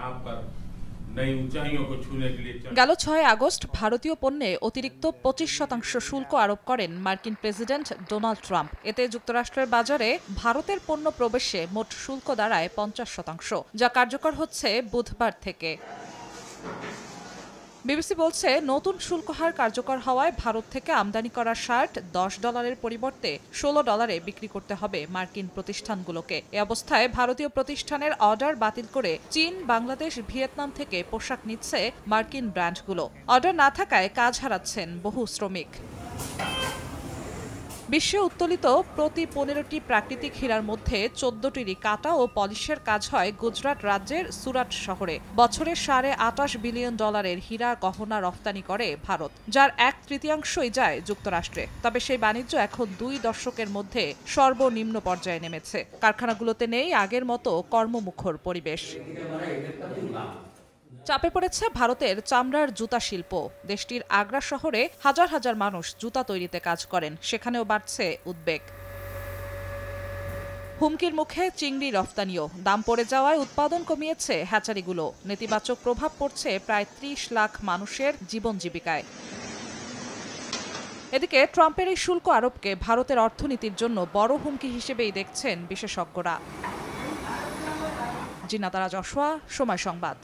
आप पर नई ऊंचाइयों को छूने के लिए গেল ৬ আগস্ট ভারতীয় পণ্যে অতিরিক্ত ২৫% শুল্ক আরোপ করেন মার্কিন প্রেসিডেন্ট ডোনাল্ড ট্রাম্প। এতে যুক্তরাষ্ট্রের বাজারে ভারতের পণ্য প্রবেশে মোট শুল্ক দাঁড়ায় ৫০%, যা কার্যকর হচ্ছে বুধবার থেকে। বিবিসি বলছে, নতুন শুল্ক হার কার্যকর হওয়ায় ভারত থেকে আমদানি করা শার্ট $১০ পরিবর্তে $১৬ বিক্রি করতে হবে মার্কিন প্রতিষ্ঠানগুলোকে। এ অবস্থায় ভারতীয় প্রতিষ্ঠানের অর্ডার বাতিল করে চীন, বাংলাদেশ, ভিয়েতনাম থেকে পোশাক নিচ্ছে মার্কিন ব্র্যান্ডগুলো। অর্ডার না থাকায় কাজ হারাচ্ছেন বহু শ্রমিক। বিশ্বে উত্তোলিত প্রতি ১৫টি প্রাকৃতিক হীরার মধ্যে ১৪টিরই কাটা ও পলিশের কাজ হয় গুজরাট রাজ্যের সুরাট শহরে। বছরে $২৮.৫ বিলিয়ন হীরা গহনা রফতানি করে ভারত, যার ১/৩ যায় যুক্তরাষ্ট্রে। তবে সেই বাণিজ্য এখন ২ দশকের মধ্যে সর্বনিম্ন পর্যায়ে নেমেছে। কারখানাগুলোতে নেই আগের মতো কর্মমুখর পরিবেশ। চাপে পড়েছে ভারতের চামড়ার জুতা শিল্প। দেশটির আগ্রা শহরে হাজার হাজার মানুষ জুতা তৈরিতে কাজ করেন, সেখানেও বাড়ছে উদ্বেগ। হুমকির মুখে চিংড়ি রফতানিও। দাম পড়ে যাওয়ায় উৎপাদন কমিয়েছে হ্যাচারিগুলো। নেতিবাচক প্রভাব পড়ছে প্রায় ৩০ লাখ মানুষের জীবন জীবিকায়। এদিকে ট্রাম্পের এই শুল্ক আরোপকে ভারতের অর্থনীতির জন্য বড় হুমকি হিসেবেই দেখছেন বিশেষজ্ঞরা। জিনাতারা জশোয়া, সময় সংবাদ।